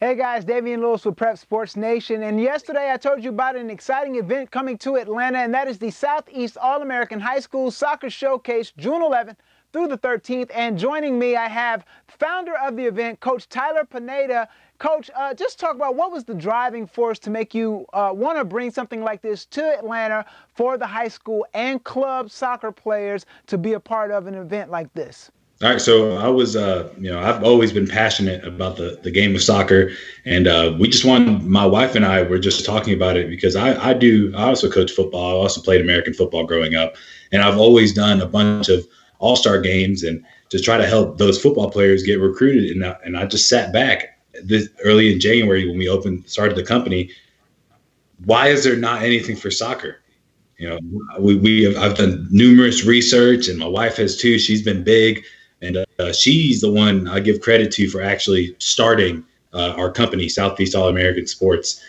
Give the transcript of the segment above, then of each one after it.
Hey guys, Davian Lewis with Prep Sports Nation. And yesterday I told you about an exciting event coming to Atlanta, and that is the Southeast All-American High School Soccer Showcase, June 11th through the 13th. And joining me, I have founder of the event, Coach Tyler Pineda. Coach, just talk about what was the driving force to make you want to bring something like this to Atlanta for the high school and club soccer players to be a part of an event like this. All right, so I was, I've always been passionate about the game of soccer, and we just wanted. My wife and I were just talking about it because I also coach football. I also played American football growing up, and I've always done a bunch of all-star games and just try to help those football players get recruited. And I just sat back this early in January when we started the company. Why is there not anything for soccer? I've done numerous research, and my wife has too. She's been big. And she's the one I give credit to for actually starting our company, Southeast All-American Sports.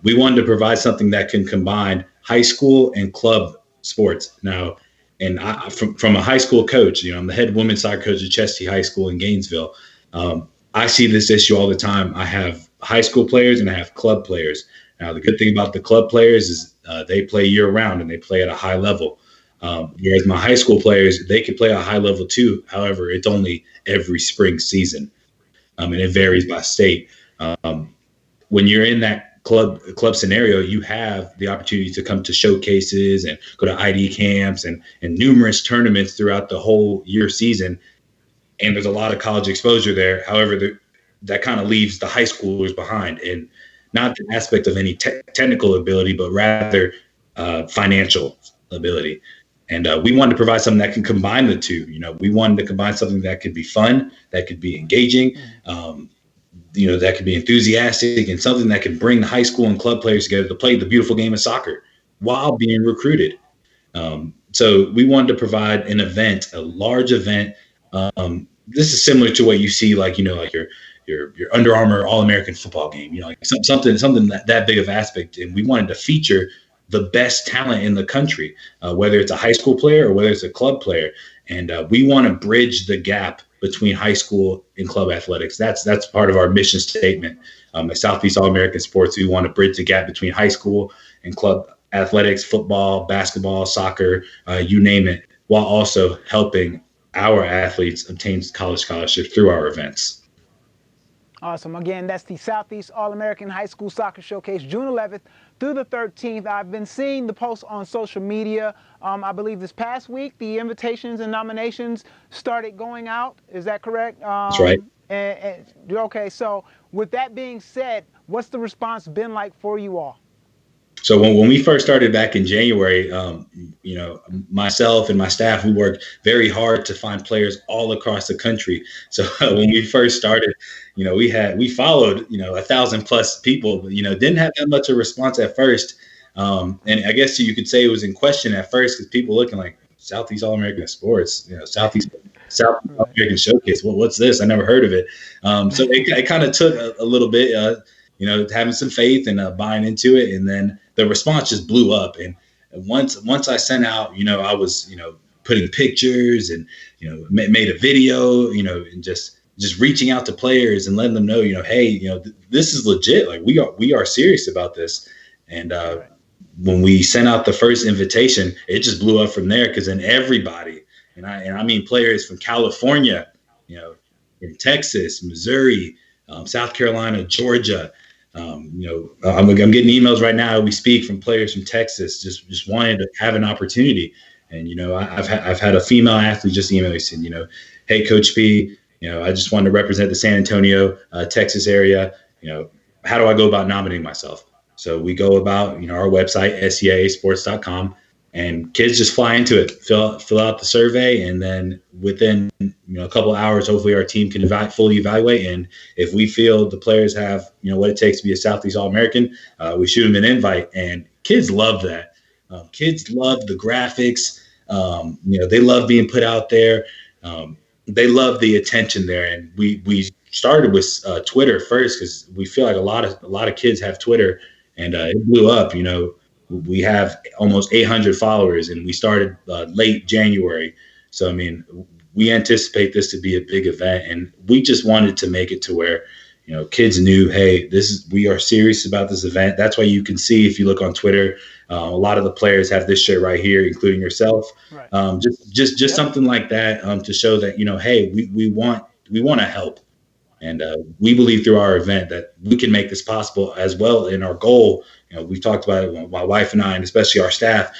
We wanted to provide something that can combine high school and club sports. Now, and from a high school coach, I'm the head women's soccer coach at Chesty High School in Gainesville. I see this issue all the time. I have high school players and I have club players. Now, the good thing about the club players is they play year-round and they play at a high level. Whereas my high school players, they can play at a high level too. However, it's only every spring season, and it varies by state. When you're in that club scenario, you have the opportunity to come to showcases and go to ID camps and numerous tournaments throughout the whole year season. And there's a lot of college exposure there. However, that kind of leaves the high schoolers behind, and not the aspect of any technical ability, but rather financial ability. And we wanted to provide something that can combine the two. We wanted to combine something that could be fun, that could be engaging, that could be enthusiastic, and something that could bring the high school and club players together to play the beautiful game of soccer while being recruited. So we wanted to provide an event, a large event. This is similar to what you see, like your Under Armour All-American football game. Like something that big of aspect. And we wanted to feature the best talent in the country, whether it's a high school player or whether it's a club player. And we want to bridge the gap between high school and club athletics. That's part of our mission statement. At Southeast All-American Sports, we want to bridge the gap between high school and club athletics, football, basketball, soccer, you name it, while also helping our athletes obtain college scholarships through our events. Awesome. Again, that's the Southeast All-American High School Soccer Showcase, June 11th through the 13th. I've been seeing the posts on social media. I believe this past week, the invitations and nominations started going out. Is that correct? That's right. Okay, so with that being said, what's the response been like for you all? So when we first started back in January, myself and my staff, we worked very hard to find players all across the country. So when we first started, we followed, 1,000+ people, but, didn't have that much of a response at first. And I guess you could say it was in question at first because people looking like Southeast All-American Sports, Southeast All-American Showcase. What's this? I never heard of it. So it kind of took a little bit, having some faith and buying into it. And then the response just blew up. And once I sent out, I was, putting pictures and, made a video, and just reaching out to players and letting them know, hey, this is legit. Like we are serious about this. And when we sent out the first invitation, it just blew up from there. Because then everybody, and I mean players from California, from Texas, Missouri, South Carolina, Georgia. I'm getting emails right now. We speak from players from Texas, just wanting to have an opportunity. And I've had a female athlete just email me saying, hey, Coach P, I just wanted to represent the San Antonio, Texas area. How do I go about nominating myself? So we go about our website seaasports.com, and kids just fly into it, fill out the survey, and then within a couple of hours, hopefully our team can fully evaluate. And if we feel the players have what it takes to be a Southeast All-American, we shoot them an invite. And kids love that. Kids love the graphics. They love being put out there. They love the attention there. And we started with Twitter first because we feel like a lot of kids have Twitter, and it blew up. We have almost 800 followers, and we started late January. So, I mean, we anticipate this to be a big event, and we just wanted to make it to where, kids knew, hey, we are serious about this event. That's why you can see, if you look on Twitter, a lot of the players have this shirt right here, including yourself. Right. Just something like that to show that, hey, we want to help. And we believe through our event that we can make this possible as well. In our goal, we've talked about it, my wife and I, and especially our staff,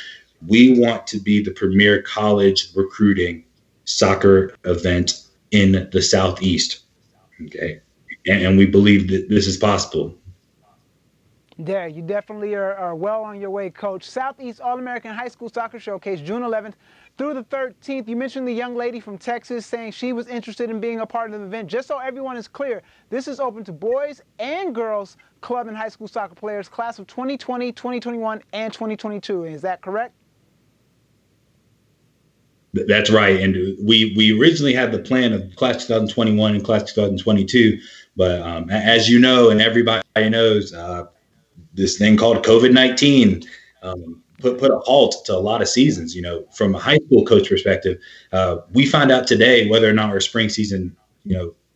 we want to be the premier college recruiting soccer event in the Southeast. Okay. And we believe that this is possible. Yeah, you definitely are well on your way, Coach. Southeast All-American High School Soccer Showcase, June 11th through the 13th. You mentioned the young lady from Texas saying she was interested in being a part of the event. Just so everyone is clear, this is open to boys and girls club and high school soccer players, class of 2020, 2021, and 2022. Is that correct? That's right. And we originally had the plan of class 2021 and class 2022. But as you know, and everybody knows, this thing called COVID-19 put a halt to a lot of seasons. From a high school coach perspective, we find out today whether or not our spring season,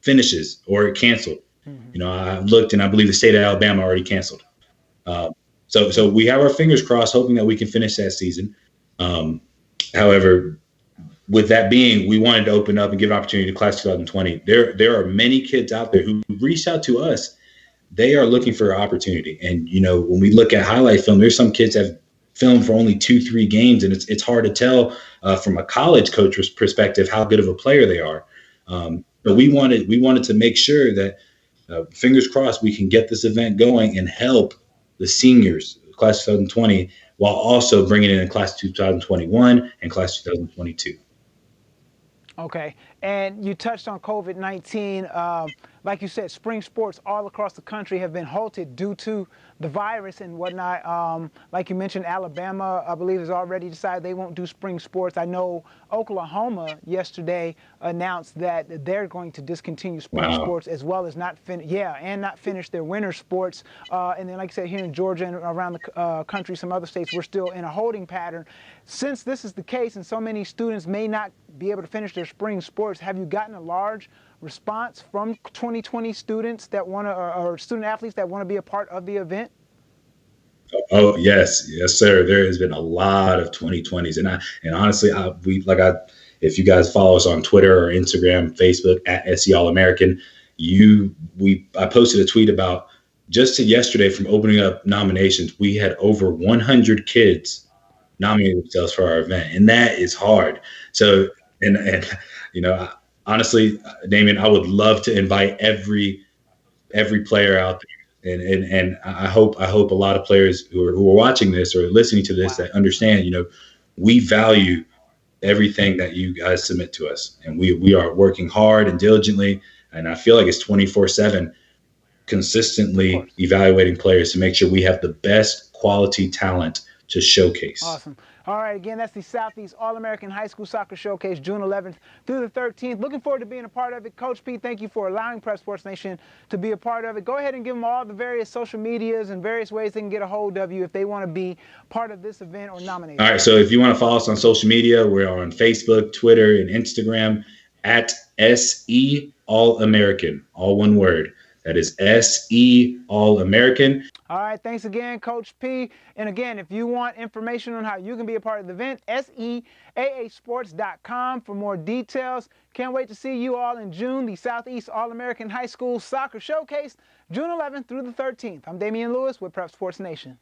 finishes or canceled. Mm-hmm. I looked, and I believe the state of Alabama already canceled. So we have our fingers crossed, hoping that we can finish that season. However, with that being, we wanted to open up and give an opportunity to class 2020. There are many kids out there who reached out to us. They are looking for an opportunity. And, when we look at highlight film, there's some kids that have filmed for only 2-3 games, and it's hard to tell from a college coach's perspective how good of a player they are. But we wanted to make sure that, fingers crossed, we can get this event going and help the seniors, class 2020, while also bringing in class 2021 and class 2022. Okay, and you touched on COVID-19. Like you said, spring sports all across the country have been halted due to the virus and whatnot. Like you mentioned, Alabama, I believe, has already decided they won't do spring sports. I know Oklahoma yesterday announced that they're going to discontinue spring sports as well as not finish their winter sports. And then, like I said, here in Georgia and around the country, some other states, we're still in a holding pattern. Since this is the case and so many students may not be able to finish their spring sports, have you gotten a large response from 2020 students that want to, or student athletes that want to be a part of the event? Oh, yes, sir. There has been a lot of 2020s, and honestly, if you guys follow us on Twitter or Instagram, Facebook at SE All American, I posted a tweet about just yesterday from opening up nominations. We had over 100 kids nominate themselves for our event, and that is hard. So, and honestly, Damien, I would love to invite every player out there, and I hope a lot of players who are watching this or listening to this that understand, we value everything that you guys submit to us, and we are working hard and diligently, and I feel like it's 24/7, consistently evaluating players to make sure we have the best quality talent to showcase. Awesome. All right, again, that's the Southeast All-American High School Soccer Showcase, June 11th through the 13th. Looking forward to being a part of it. Coach P, thank you for allowing Prep Sports Nation to be a part of it. Go ahead and give them all the various social medias and various ways they can get a hold of you if they want to be part of this event or nominated. All right, so if you want to follow us on social media, we're on Facebook, Twitter, and Instagram at SE All American, all one word. That is SE All American. All right, thanks again, Coach P. And again, if you want information on how you can be a part of the event, SEAAsports.com for more details. Can't wait to see you all in June, the Southeast All-American High School Soccer Showcase, June 11th through the 13th. I'm Damian Lewis with Prep Sports Nation.